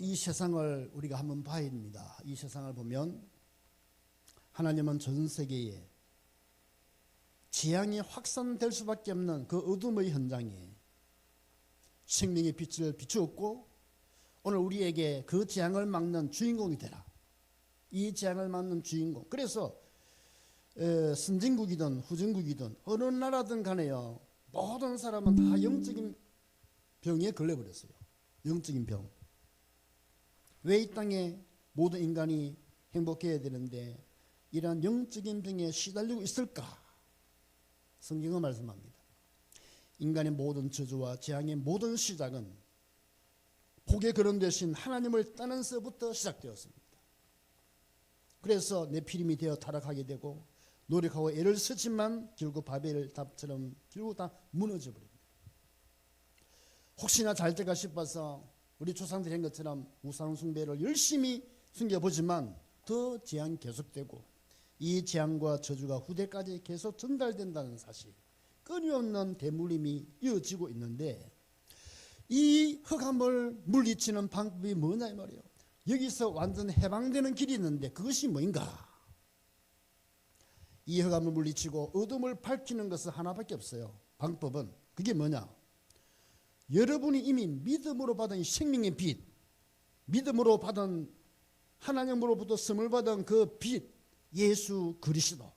이 세상을 우리가 한번 봐야 됩니다. 이 세상을 보면 하나님은 전 세계에 재앙이 확산될 수밖에 없는 그 어둠의 현장에 생명의 빛을 비추었고, 오늘 우리에게 그 재앙을 막는 주인공이 되라. 이 재앙을 막는 주인공. 그래서 선진국이든 후진국이든 어느 나라든 간에요, 모든 사람은 다 영적인 병에 걸려버렸어요. 영적인 병. 왜 이 땅에 모든 인간이 행복해야 되는데 이러한 영적인 병에 시달리고 있을까? 성경은 말씀합니다. 인간의 모든 저주와 재앙의 모든 시작은 복에 거론되신 하나님을 떠나서부터 시작되었습니다. 그래서 네피림이 되어 타락하게 되고 노력하고 애를 쓰지만 결국 바벨 답처럼 결국 다 무너져 버립니다. 혹시나 잘 될까 싶어서 우리 조상들이 한 것처럼 우상 숭배를 열심히 숨겨보지만 더 재앙이 계속되고 이 재앙과 저주가 후대까지 계속 전달된다는 사실, 끊임없는 대물림이 이어지고 있는데, 이 흑암을 물리치는 방법이 뭐냐 이 말이에요. 여기서 완전 해방되는 길이 있는데 그것이 뭐인가? 이 흑암을 물리치고 어둠을 밝히는 것은 하나밖에 없어요. 방법은 그게 뭐냐? 여러분이 이미 믿음으로 받은 생명의 빛, 믿음으로 받은 하나님으로부터 선물 받은 그 빛, 예수 그리스도,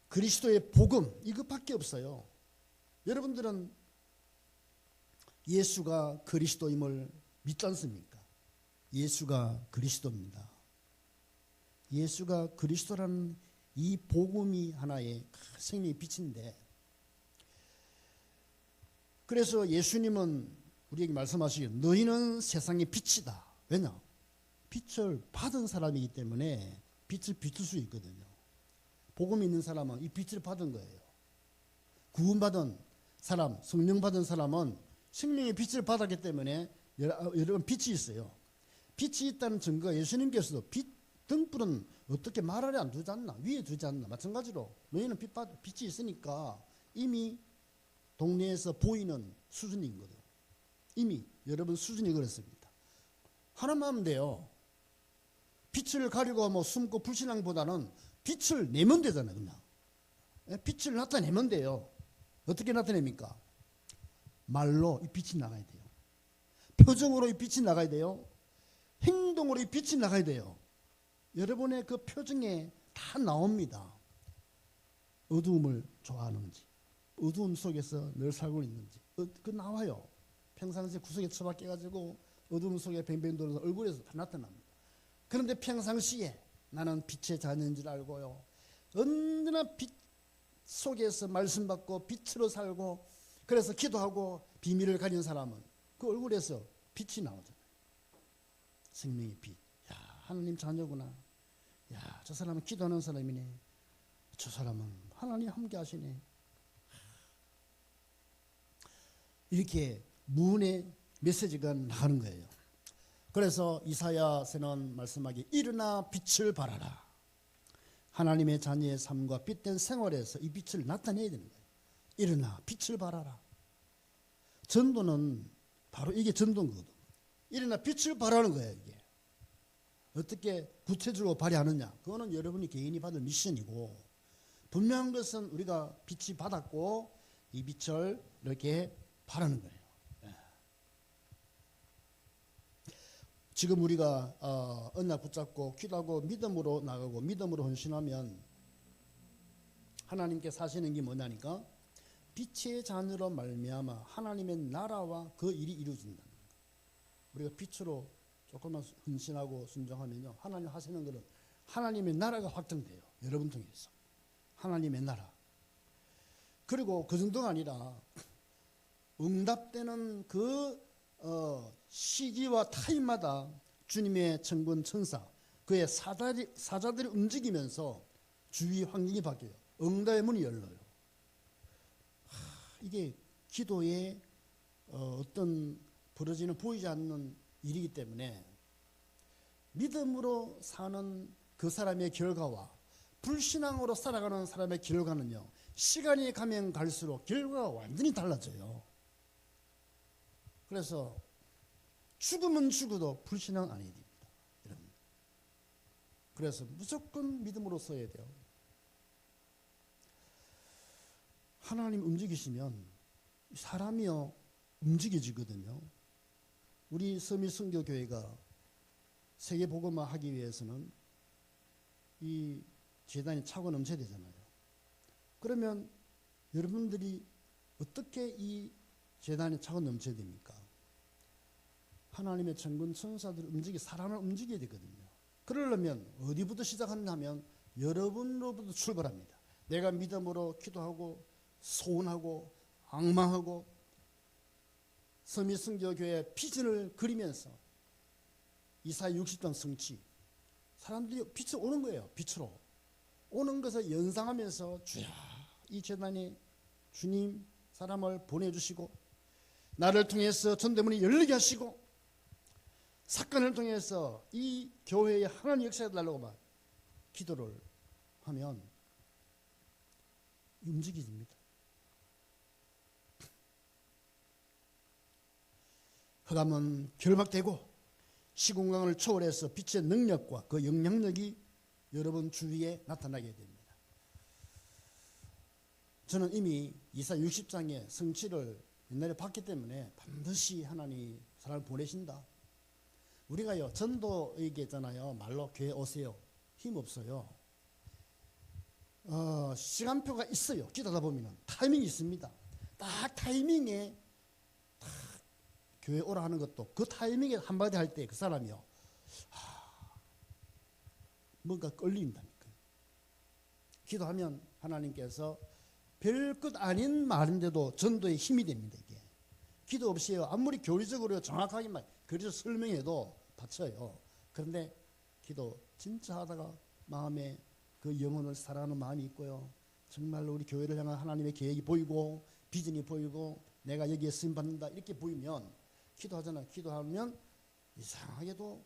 그리스도의 복음, 이것밖에 없어요. 여러분들은 예수가 그리스도임을 믿지 않습니까? 예수가 그리스도입니다. 예수가 그리스도라는 이 복음이 하나의 생명의 빛인데, 그래서 예수님은 우리에게 말씀하시기에 너희는 세상의 빛이다. 왜냐? 빛을 받은 사람이기 때문에 빛을 비출 수 있거든요. 복음이 있는 사람은 이 빛을 받은 거예요. 구원받은 사람, 성령 받은 사람은 생명의 빛을 받았기 때문에 여러분 빛이 있어요. 빛이 있다는 증거가 예수님께서도 빛 등불은 어떻게 말 아래 안 두지 않나? 위에 두지 않나? 마찬가지로 너희는 빛이 있으니까 이미 동네에서 보이는 수준인 거죠. 이미 여러분 수준이 그렇습니다. 하나만 하면 돼요. 빛을 가리고 뭐 숨고 불신앙보다는 빛을 내면 되잖아요. 그냥 빛을 나타내면 돼요. 어떻게 나타냅니까? 말로 이 빛이 나가야 돼요. 표정으로 이 빛이 나가야 돼요. 행동으로 이 빛이 나가야 돼요. 여러분의 그 표정에 다 나옵니다. 어두움을 좋아하는지, 어두움 속에서 늘 살고 있는지, 그 나와요. 평상시에 구석에 처박혀가지고 어두움 속에 뱅뱅 돌아서 얼굴에서 다 나타납니다. 그런데 평상시에 나는 빛의 자녀인 줄 알고요, 언제나 빛 속에서 말씀 받고 빛으로 살고, 그래서 기도하고 비밀을 가진 사람은 그 얼굴에서 빛이 나오잖아요. 생명의 빛. 야, 하나님 자녀구나. 야, 저 사람은 기도하는 사람이네. 저 사람은 하나님 함께 하시네. 이렇게 무언의 메시지가 나가는 거예요. 그래서 이사야서는 말씀하기에 일어나 빛을 발하라. 하나님의 자녀의 삶과 빛된 생활에서 이 빛을 나타내야 되는 거예요. 일어나 빛을 발하라. 전도는 바로 이게 전도인 거거든. 일어나 빛을 발하는 거예요. 이게 어떻게 구체적으로 발휘하느냐, 그거는 여러분이 개인이 받을 미션이고, 분명한 것은 우리가 빛이 받았고 이 빛을 이렇게 발하는 거예요. 지금 우리가 언약 붙잡고 기도하고 믿음으로 나가고 믿음으로 헌신하면 하나님께 사시는 게 뭐냐니까, 빛의 자녀로 말미암아 하나님의 나라와 그 일이 이루어진다는 거예요. 우리가 빛으로 조금만 헌신하고 순종하면요, 하나님 하시는 것은 하나님의 나라가 확정돼요. 여러분 통해서 하나님의 나라. 그리고 그 정도가 아니라 응답되는 그 시기와 타임마다 주님의 천군 천사, 그의 사자들이 움직이면서 주위 환경이 바뀌어요. 응답의 문이 열려요. 이게 기도에 어떤 벌어지는 보이지 않는 일이기 때문에 믿음으로 사는 그 사람의 결과와 불신앙으로 살아가는 사람의 결과는요, 시간이 가면 갈수록 결과가 완전히 달라져요. 그래서 죽으면 죽어도 불신앙 아니야 됩니다. 여러분. 그래서 무조건 믿음으로 서야 돼요. 하나님 움직이시면 사람이요 움직여지거든요. 우리 서미선교교회가 세계복음화 하기 위해서는 이 재단이 차고 넘쳐야 되잖아요. 그러면 여러분들이 어떻게 이 재단이 차고 넘쳐야 됩니까? 하나님의 천군 천사들 사람을 움직여야 되거든요. 그러려면 어디부터 시작하냐면 여러분으로부터 출발합니다. 내가 믿음으로 기도하고 소원하고 앙망하고 서미선교교회 비전을 그리면서 이사야 60장 성취, 사람들이 빛으로 오는 거예요. 빛으로 오는 것을 연상하면서 주야, 이 재단에 주님 사람을 보내주시고 나를 통해서 전대문이 열리게 하시고 사건을 통해서 이 교회에 하나님 역사해 달라고 막 기도를 하면 움직여집니다. 흑암은 결박되고 시공간을 초월해서 빛의 능력과 그 영향력이 여러분 주위에 나타나게 됩니다. 저는 이미 이사야 60장의 성취를 옛날에 봤기 때문에 반드시 하나님이 사람을 보내신다. 우리가요 전도 얘기했잖아요. 말로 교회 오세요. 힘 없어요. 시간표가 있어요. 기도하다 보면 타이밍이 있습니다. 딱 타이밍에 딱 교회 오라 하는 것도 그 타이밍에 한마디 할 때 그 사람이요 뭔가 끌린다니까요. 기도하면 하나님께서 별것 아닌 말인데도 전도에 힘이 됩니다. 이게 기도 없이요 아무리 교리적으로 정확하게 그래서 설명해도 받쳐요. 그런데 기도 진짜 하다가 마음에 그 영혼을 사랑하는 마음이 있고요. 정말로 우리 교회를 향한 하나님의 계획이 보이고 비전이 보이고 내가 여기에 쓰임 받는다 이렇게 보이면 기도하잖아요. 기도하면 이상하게도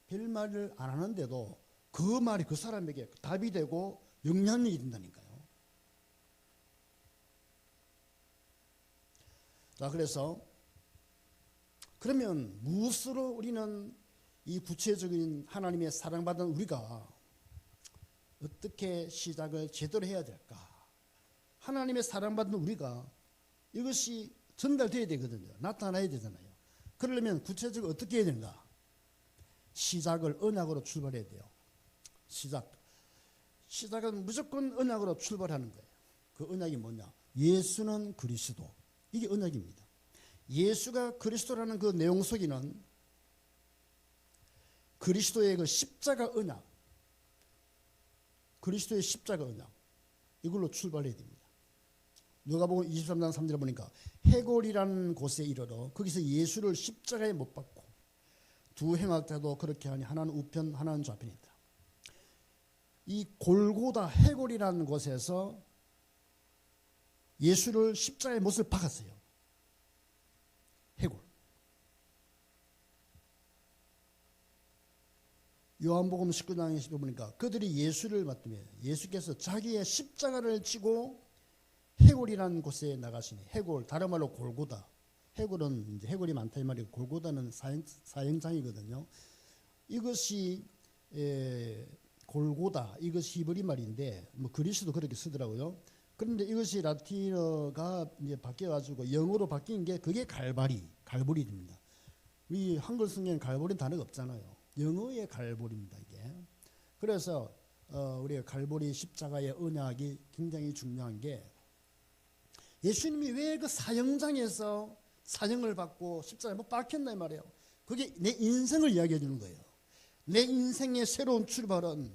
별 말을 안 하는데도 그 말이 그 사람에게 답이 되고 영향력이 된다니까요. 자, 그래서 그러면 무엇으로 우리는 이 구체적인 하나님의 사랑받은 우리가 어떻게 시작을 제대로 해야 될까? 하나님의 사랑받는 우리가 이것이 전달돼야 되거든요. 나타나야 되잖아요. 그러려면 구체적으로 어떻게 해야 되는가? 시작을 언약으로 출발해야 돼요. 시작은 무조건 언약으로 출발하는 거예요. 그 언약이 뭐냐? 예수는 그리스도. 이게 언약입니다. 예수가 그리스도라는 그 내용 속에는 그리스도의 그 십자가 언약, 그리스도의 십자가 언약, 이걸로 출발해야 됩니다. 누가복음 23장 3절에 보니까 해골이라는 곳에 이르러 거기서 예수를 십자가에 못 박고 두 행악자도 그렇게 하니 하나는 우편 하나는 좌편이다. 이 골고다 해골이라는 곳에서 예수를 십자가에 못을 박았어요. 해골. 요한복음 19장에 보니까 그들이 예수를 맞으며 예수께서 자기의 십자가를 지고 해골이라는 곳에 나가시니 해골 다른 말로 골고다. 해골은 이제 해골이 많다 이 말이고 골고다는 사형장이거든요. 이것이 골고다 이것이 히브리 말인데 뭐 그리스도 그렇게 쓰더라고요. 그런데 이것이 라틴어가 이제 바뀌어가지고 영어로 바뀐 게 그게 갈보리입니다. 이 한글 성경에 갈보리 단어가 없잖아요. 영어의 갈보리입니다 이게. 그래서 우리가 갈보리 십자가의 언약이 굉장히 중요한 게 예수님이 왜 그 사형장에서 사형을 받고 십자가에 못 박혔나 이 말이에요. 그게 내 인생을 이야기해 주는 거예요. 내 인생의 새로운 출발은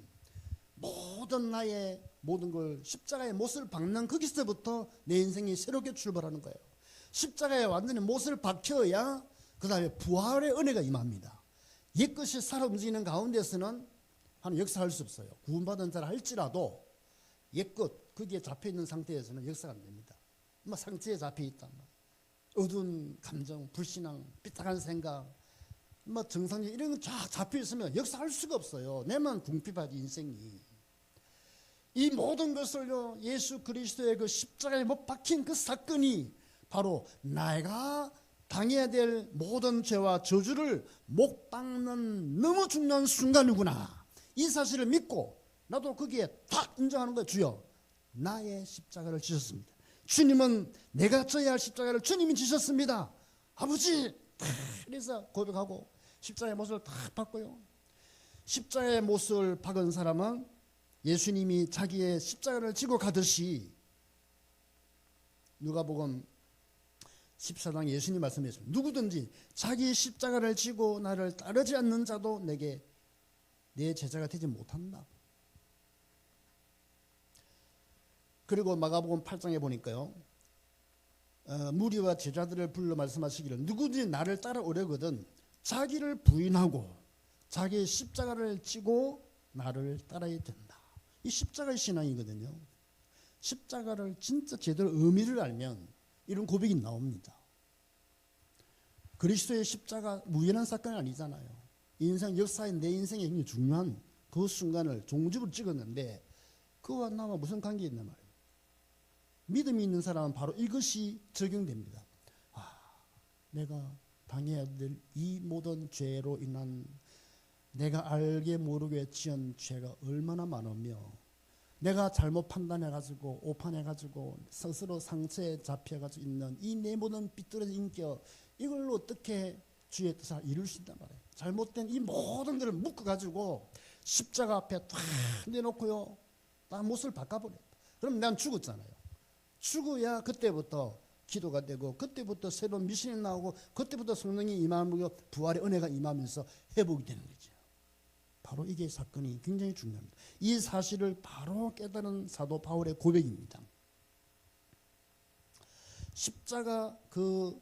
모든 나의 모든 걸 십자가에 못을 박는 거기서부터 내 인생이 새롭게 출발하는 거예요. 십자가에 완전히 못을 박혀야 그 다음에 부활의 은혜가 임합니다. 옛것이 살아 움직이는 가운데서는 하는 역사할 수 없어요. 구원받은 자라 할지라도 옛것 거기에 잡혀있는 상태에서는 역사가 안 됩니다. 뭐 상처에 잡혀있다, 어두운 감정, 불신앙, 삐딱한 생각, 뭐 정상적 이런 거 쫙 잡혀있으면 역사할 수가 없어요. 내만 궁핍하지 인생이. 이 모든 것을요 예수 그리스도의 그 십자가에 못 박힌 그 사건이 바로 내가 당해야 될 모든 죄와 저주를 못 박는 너무 중요한 순간이구나. 이 사실을 믿고 나도 거기에 딱 인정하는 거예요. 주여, 나의 십자가를 지셨습니다. 주님은 내가 져야 할 십자가를 주님이 지셨습니다. 아버지, 그래서 고백하고 십자가의 못을 딱 박고요. 십자가의 못을 박은 사람은 예수님이 자기의 십자가를 지고 가듯이, 누가복음 14장 예수님 말씀했습니다. 누구든지 자기 십자가를 지고 나를 따르지 않는 자도 내게 내 제자가 되지 못한다. 그리고 마가복음 8장에 보니까요, 무리와 제자들을 불러 말씀하시기를 누구든지 나를 따라오려거든 자기를 부인하고 자기의 십자가를 지고 나를 따라야 된다. 이 십자가의 신앙이거든요. 십자가를 진짜 제대로 의미를 알면 이런 고백이 나옵니다. 그리스도의 십자가 무연한 사건이 아니잖아요. 인생 역사에 내 인생에 굉장히 중요한 그 순간을 종집으로 찍었는데 그와 나와 무슨 관계 있나 말이에요. 믿음이 있는 사람은 바로 이것이 적용됩니다. 내가 당해야 될 이 모든 죄로 인한 내가 알게 모르게 지은 죄가 얼마나 많으며 내가 잘못 판단해가지고 오판해가지고 스스로 상처에 잡혀가지고 있는 이 내 모든 삐뚤어진 인격, 이걸로 어떻게 주의 뜻을 이룰 수 있단 말이에요. 잘못된 이 모든 것을 묶어가지고 십자가 앞에 탁 내놓고요, 딱 못을 바꿔버려요. 그럼 난 죽었잖아요. 죽어야 그때부터 기도가 되고 그때부터 새로운 미션이 나오고 그때부터 성령이 임하고 부활의 은혜가 임하면서 회복이 되는 거죠. 바로 이게 사건이 굉장히 중요합니다. 이 사실을 바로 깨달은 사도 바울의 고백입니다. 십자가 그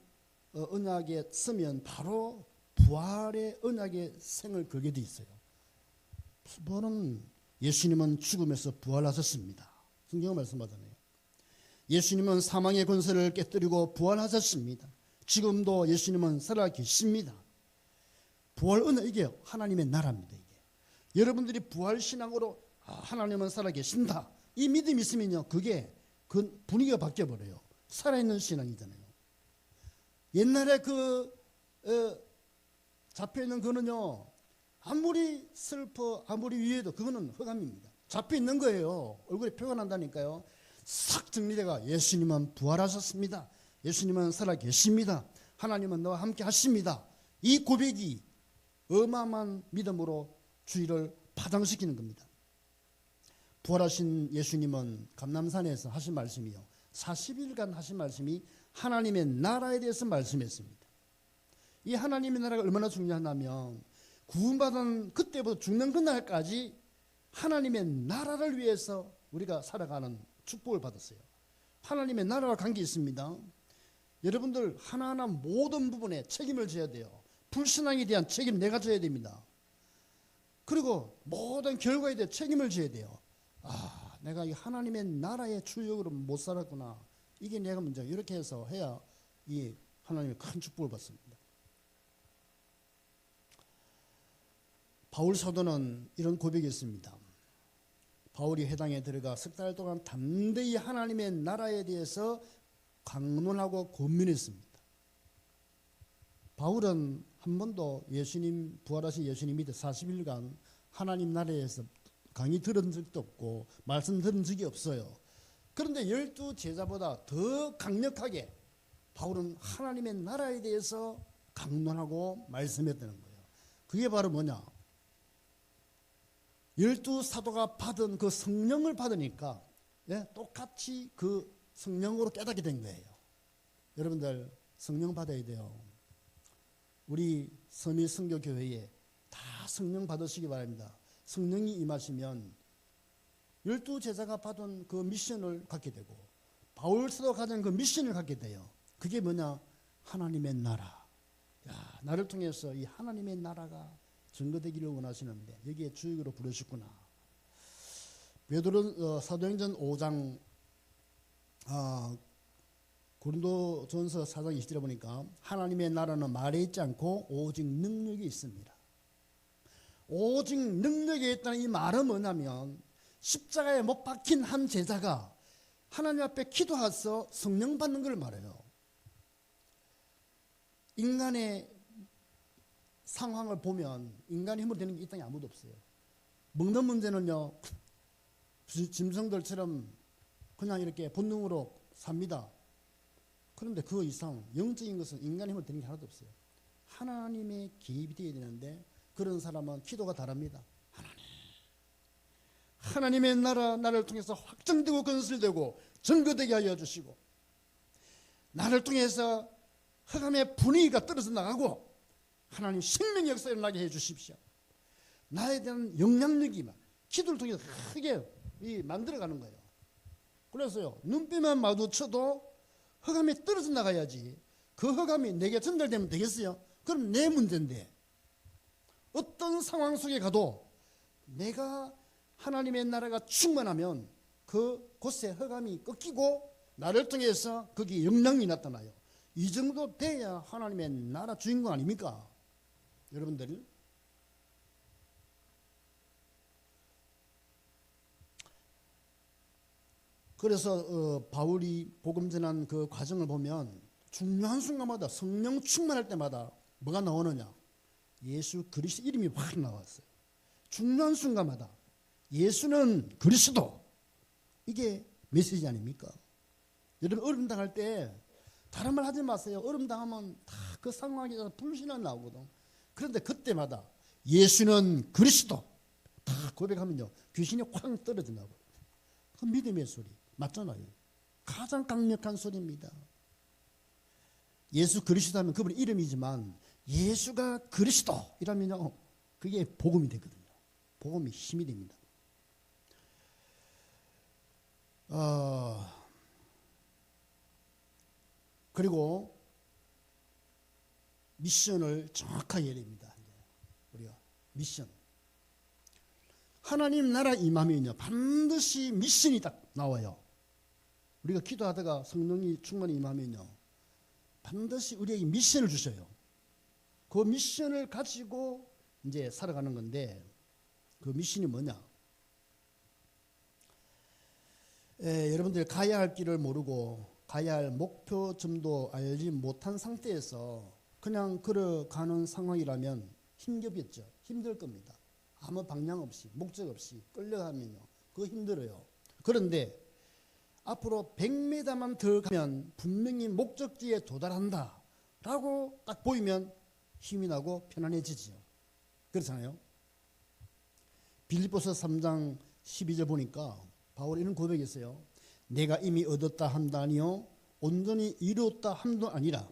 언약에 쓰면 바로 부활의 언약의 생을 걸게 돼 있어요. 부활은 예수님은 죽음에서 부활하셨습니다. 성경 말씀하잖아요. 예수님은 사망의 권세를 깨뜨리고 부활하셨습니다. 지금도 예수님은 살아 계십니다. 부활 은혜, 이게 하나님의 나라입니다. 이게 여러분들이 부활 신앙으로 하나님은 살아 계신다, 이 믿음이 있으면요, 그게 그 분위기가 바뀌어 버려요. 살아있는 신앙이잖아요. 옛날에 잡혀 있는 거는요, 아무리 슬퍼 아무리 위해도 그거는 흑암입니다. 잡혀 있는 거예요. 얼굴에 표가 난다니까요. 싹 정리돼가 예수님은 부활하셨습니다. 예수님은 살아 계십니다. 하나님은 너와 함께 하십니다. 이 고백이 어마어마한 믿음으로 주의를 파장시키는 겁니다. 부활하신 예수님은 감람산에서 하신 말씀이요, 40일간 하신 말씀이 하나님의 나라에 대해서 말씀했습니다. 이 하나님의 나라가 얼마나 중요하냐면 구원받은 그때부터 죽는 그날까지 하나님의 나라를 위해서 우리가 살아가는 축복을 받았어요. 하나님의 나라와 관계 있습니다. 여러분들 하나하나 모든 부분에 책임을 져야 돼요. 불신앙에 대한 책임 내가 져야 됩니다. 그리고 모든 결과에 대해 책임을 져야 돼요. 내가 이 하나님의 나라의 주역으로 못 살았구나, 이게 내가 문제야. 이렇게 해서 해야 이 하나님의 큰 축복을 받습니다. 바울 사도는 이런 고백이 있습니다. 바울이 회당에 들어가 석 달 동안 담대히 하나님의 나라에 대해서 강론하고 고민했습니다. 바울은 한 번도 예수님, 부활하신 예수님 밑에 40일간 하나님 나라에서 강의 들은 적도 없고 말씀 들은 적이 없어요. 그런데 12 제자보다 더 강력하게 바울은 하나님의 나라에 대해서 강론하고 말씀했다는 거예요. 그게 바로 뭐냐? 12 사도가 받은 그 성령을 받으니까 똑같이 그 성령으로 깨닫게 된 거예요. 여러분들 성령 받아야 돼요. 우리 서미성교교회에 다 성령 받으시기 바랍니다. 성령이 임하시면 12 제자가 받은 그 미션을 갖게 되고 바울 사도가 가진 그 미션을 갖게 돼요. 그게 뭐냐? 하나님의 나라. 나를 통해서 이 하나님의 나라가 증거되기를 원하시는데 여기에 주역으로 부르셨구나. 베드로 사도행전 5장 고린도전서 4장 20절에 보니까 하나님의 나라는 말에 있지 않고 오직 능력이 있습니다. 오직 능력이 있다는 이 말은 뭐냐면 십자가에 못 박힌 한 제자가 하나님 앞에 기도해서 성령 받는 걸 말해요. 인간의 상황을 보면 인간의 힘으로 되는 게 이 땅에 아무도 없어요. 먹는 문제는요, 짐승들처럼 그냥 이렇게 본능으로 삽니다. 그런데 그 이상 영적인 것은 인간의 힘으로 되는 게 하나도 없어요. 하나님의 개입이 되어야 되는데 그런 사람은 기도가 다릅니다. 하나님의 나를 통해서 확정되고 건설되고 증거되게 하여 주시고, 나를 통해서 흑암의 분위기가 떨어져 나가고 하나님 생명의 역사가 일어나게 해 주십시오. 나에 대한 영향력이 기도를 통해서 크게 만들어가는 거예요. 그래서요, 눈빛만 마주쳐도 흑암이 떨어져 나가야지. 그 흑암이 내게 전달되면 되겠어요? 그럼 내 문제인데, 어떤 상황 속에 가도 내가 하나님의 나라가 충만하면 그 곳에 흑암이 꺾이고 나를 통해서 거기 영향이 나타나요. 이 정도 돼야 하나님의 나라 주인공 아닙니까? 여러분들, 그래서 바울이 복음 전한 그 과정을 보면 중요한 순간마다 성령 충만할 때마다 뭐가 나오느냐? 예수 그리스도 이름이 확 나왔어요. 중요한 순간마다 예수는 그리스도, 이게 메시지 아닙니까? 여러분, 얼음 당할 때 다른 말 하지 마세요. 얼음 당하면 다 그 상황에 불신앙 나오거든. 그런데 그때마다 예수는 그리스도 다 고백하면요, 귀신이 확 떨어져 나고. 그 믿음의 소리 맞잖아요. 가장 강력한 소리입니다. 예수 그리스도 하면 그분의 이름이지만 예수가 그리스도이라면요, 그게 복음이 되거든요. 복음이 힘이 됩니다. 그리고 미션을 정확하게 해야 됩니다. 우리가 미션, 하나님 나라 임하면요 반드시 미션이 딱 나와요. 우리가 기도하다가 성령이 충만히 임하면요 반드시 우리에게 미션을 주셔요. 그 미션을 가지고 이제 살아가는 건데, 그 미션이 뭐냐? 여러분들 가야 할 길을 모르고 가야 할 목표점도 알지 못한 상태에서 그냥 걸어가는 상황이라면 힘겹겠죠. 힘들 겁니다. 아무 방향 없이 목적 없이 끌려가면요 그거 힘들어요. 그런데 앞으로 100m만 더 가면 분명히 목적지에 도달한다 라고 딱 보이면 힘이 나고 편안해지죠. 그렇잖아요. 빌립보서 3장 12절 보니까 바울이 이런 고백이 있어요. 내가 이미 얻었다 함도 아니요 온전히 이루었다 함도 아니라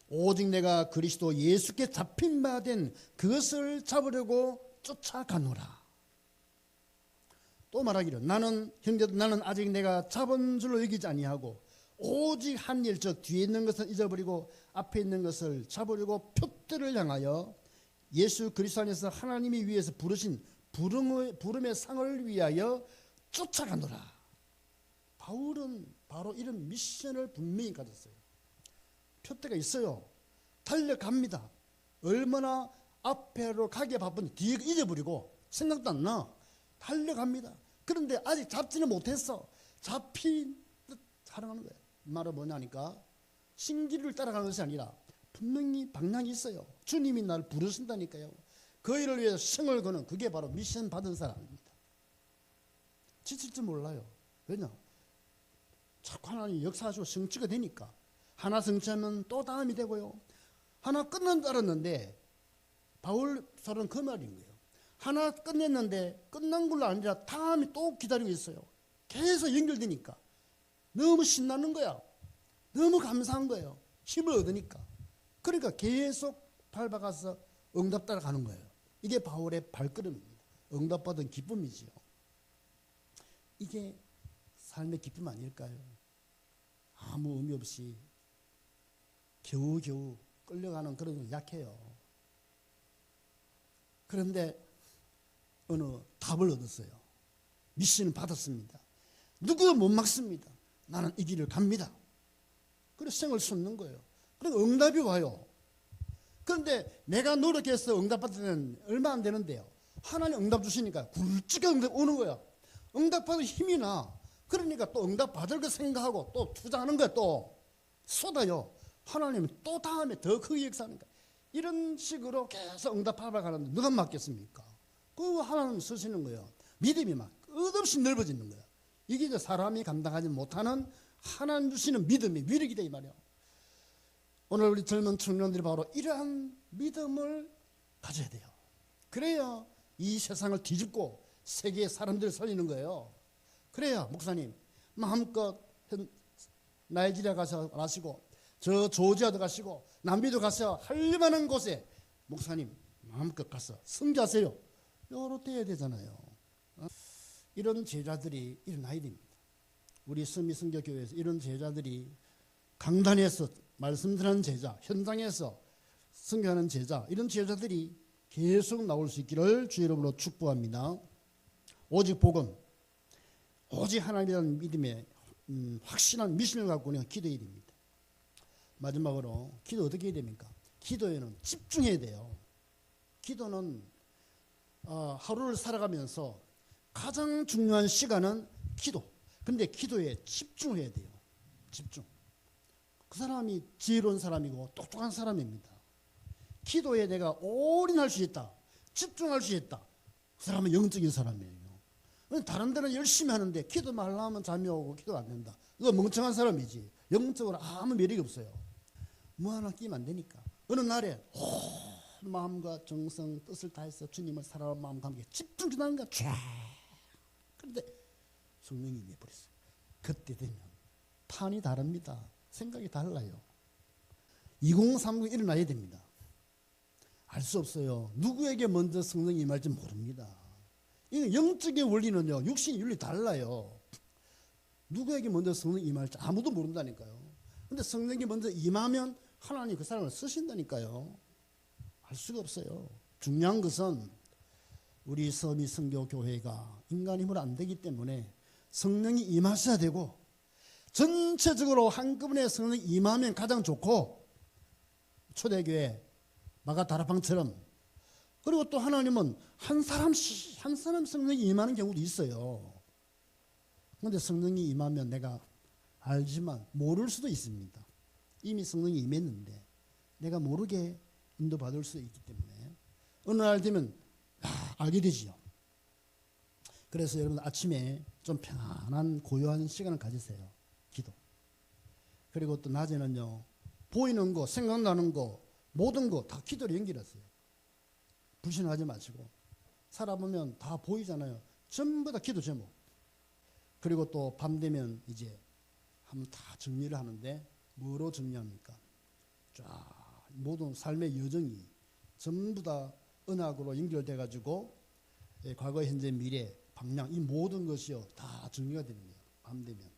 오직 내가 그리스도 예수께 잡힌 바 된 그것을 잡으려고 쫓아가노라. 또 말하기를 나는 형제들 나는 아직 내가 잡은 줄로 여기지 아니하고 오직 한 일 즉 뒤에 있는 것을 잊어버리고 앞에 있는 것을 잡으려고 표대를 향하여 예수 그리스도 안에서 하나님이 위해서 부르신 부름의 상을 위하여 쫓아가노라. 바울은 바로 이런 미션을 분명히 가졌어요. 표대가 있어요. 달려갑니다. 얼마나 앞으로 가기에 바쁜데 뒤에 잊어버리고 생각도 안 나. 달려갑니다. 그런데 아직 잡지는 못했어. 잡힌 듯 살아가는 거예요. 말은 뭐냐니까 신기를 따라가는 것이 아니라 분명히 방향이 있어요. 주님이 나를 부르신다니까요. 그 일을 위해서 생을 거는 그게 바로 미션 받은 사람입니다. 지칠 줄 몰라요. 왜냐? 자꾸 하나님 역사하시고 성취가 되니까. 하나 성취하면 또 다음이 되고요. 하나 끝난 줄 알았는데 바울서는 그 말인 거예요. 하나 끝냈는데 끝난 걸로 아니라 다음이 또 기다리고 있어요. 계속 연결되니까 너무 신나는 거야. 너무 감사한 거예요. 힘을 얻으니까. 그러니까 계속 밟아가서 응답 따라가는 거예요. 이게 바울의 발걸음입니다. 응답받은 기쁨이지요. 이게 삶의 기쁨 아닐까요? 아무 의미 없이 겨우겨우 끌려가는 그런 건 약해요. 그런데 어느 답을 얻었어요. 미션을 받았습니다. 누구도 못 막습니다. 나는 이 길을 갑니다. 그래서 생을 쏟는 거예요. 그러니까 응답이 와요. 그런데 내가 노력해서 응답받을 때는 얼마 안 되는데요. 하나님 응답 주시니까 굵직하게 응답 오는 거야. 응답받을 힘이 나. 그러니까 또 응답받을 거 생각하고 또 투자하는 거야. 또 쏟아요. 하나님은 또 다음에 더 크게 역사하는 거야. 이런 식으로 계속 응답하러 가는데 누가 맡겠습니까? 그 하나님 쓰시는 거예요. 믿음이 막 끝없이 넓어지는 거야. 이게 이제 사람이 감당하지 못하는 하나님 주시는 믿음이 위력이다 이 말이야. 오늘 우리 젊은 청년들이 바로 이러한 믿음을 가져야 돼요. 그래야 이 세상을 뒤집고 세계의 사람들을 살리는 거예요. 그래야 목사님 마음껏 나이지리아 가서 하시고 저 조지아도 가시고 남비도 가서 할 만한 곳에 목사님 마음껏 가서 선교하세요. 요렇게 해야 되잖아요. 이런 제자들이 일어나야 됩니다. 우리 서미선교교회에서 이런 제자들이 강단에서 말씀 전하는 제자, 현장에서 선교하는 제자, 이런 제자들이 계속 나올 수 있기를 주 이름으로 축복합니다. 오직 복음, 오직 하나님이라는 믿음의 확실한 미션을 갖고 우리가 기도해야 됩니다. 마지막으로 기도 어떻게 해야 됩니까? 기도에는 집중해야 돼요. 기도는 하루를 살아가면서 가장 중요한 시간은 기도. 근데 기도에 집중해야 돼요. 집중. 그 사람이 지혜로운 사람이고 똑똑한 사람입니다. 기도에 내가 올인할 수 있다. 집중할 수 있다. 그 사람은 영적인 사람이에요. 다른 데는 열심히 하는데 기도만 하려면 잠이 오고 기도가 안 된다. 이거 멍청한 사람이지. 영적으로 아무 매력이 없어요. 뭐 하나 끼면 안 되니까. 어느 날에 마음과 정성 뜻을 다해서 주님을 사랑하는 마음과 함께 집중 기도하는 거야. 쫙. 그런데 성령이 임해버렸어요. 그때 되면 판이 다릅니다. 생각이 달라요. 2030 일어나야 됩니다. 알 수 없어요. 누구에게 먼저 성령이 임할지 모릅니다. 이 영적인 원리는요, 육신의 윤리 달라요. 누구에게 먼저 성령이 임할지 아무도 모른다니까요. 근데 성령이 먼저 임하면 하나님 그 사람을 쓰신다니까요. 알 수가 없어요. 중요한 것은 우리 서미선교교회가 인간 힘으로 안 되기 때문에 성령이 임하셔야 되고 전체적으로 한꺼번에 성령이 임하면 가장 좋고 초대교회 마가다락방처럼 그리고 또 하나님은 한 사람씩 한 사람 성령이 임하는 경우도 있어요. 그런데 성령이 임하면 내가 알지만 모를 수도 있습니다. 이미 성령이 임했는데 내가 모르게 인도받을 수 있기 때문에 어느 날 되면 알게 되지요. 그래서 여러분 아침에 좀 편안한 고요한 시간을 가지세요. 기도. 그리고 또 낮에는요. 보이는 거 생각나는 거 모든 거 다 기도로 연결하세요. 불신하지 마시고 살아보면 다 보이잖아요. 전부 다 기도 제목. 그리고 또 밤 되면 이제 한번 다 정리를 하는데 뭐로 정리합니까? 쫙 모든 삶의 여정이 전부 다 언약으로 연결돼 가지고 과거, 현재, 미래, 방향 이 모든 것이요 다 정리가 되는 거예요. 밤 되면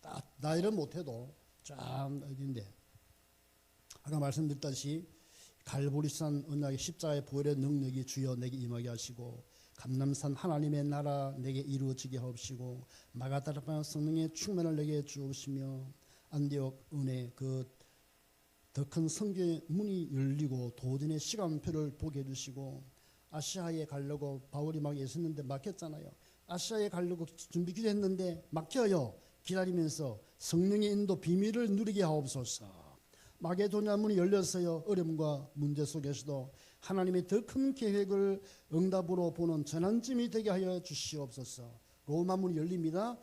딱 나이를 못해도 쫙 어딘데 아까 말씀드렸다시피 갈보리산 언약의 십자가의 보혈의 능력이 주여 내게 임하게 하시고 감람산 하나님의 나라 내게 이루어지게 하옵시고 마가다락방 성령의 충만을 내게 주옵시며 안디옥 은혜 그 더 큰 성교의 문이 열리고 도전의 시간표를 보게 해주시고 아시아에 가려고 바울이 막 애썼는데 막혔잖아요. 아시아에 가려고 준비 기도했는데 막혀요. 기다리면서 성령의 인도 비밀을 누리게 하옵소서. 마게도냐 문이 열렸어요. 어려움과 문제 속에서도 하나님의 더 큰 계획을 응답으로 보는 전환점이 되게 하여 주시옵소서. 로마 문이 열립니다.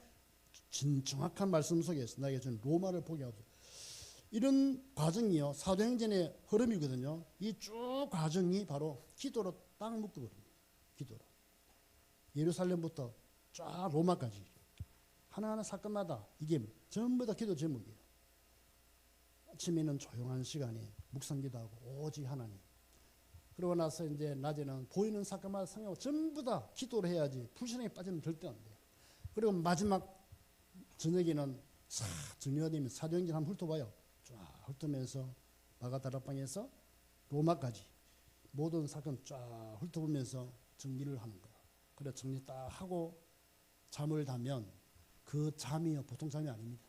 정확한 말씀 속에서 나에게 준 로마를 보게 하옵소서. 이런 과정이요 사도행전의 흐름이거든요. 이 쭉 과정이 바로 기도로 딱 묶어버립니다. 기도로 예루살렘부터 쫙 로마까지 하나하나 사건마다 이게 전부 다 기도 제목이에요. 아침에는 조용한 시간에 묵상기도하고 오직 하나님. 그러고 나서 이제 낮에는 보이는 사건마다 생각하고 전부 다 기도를 해야지 불신앙에 빠지면 절대 안 돼요. 그리고 마지막 저녁에는 싹 정리가 되면 사도행전 한번 훑어봐요. 쫙 훑으면서 마가다락방에서 로마까지 모든 사건 쫙 훑어보면서 정리를 하는 거야. 그래 정리 딱 하고 잠을 자면 그 잠이요 보통 잠이 아닙니다.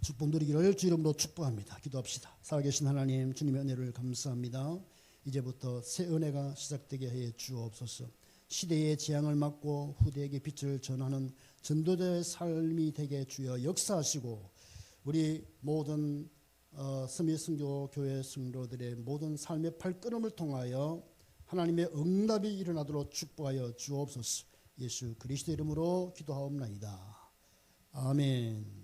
축복 누리기를 주 이름으로 축복합니다. 기도합시다. 살아계신 하나님 주님의 은혜를 감사합니다. 이제부터 새 은혜가 시작되게 해 주옵소서. 시대의 재앙을 막고 후대에게 빛을 전하는 전도자의 삶이 되게 주여 역사하시고 우리 모든 서미선교 교회 성도들의 모든 삶의 발걸음을 통하여 하나님의 응답이 일어나도록 축복하여 주옵소서. 예수 그리스도 이름으로 기도하옵나이다. 아멘.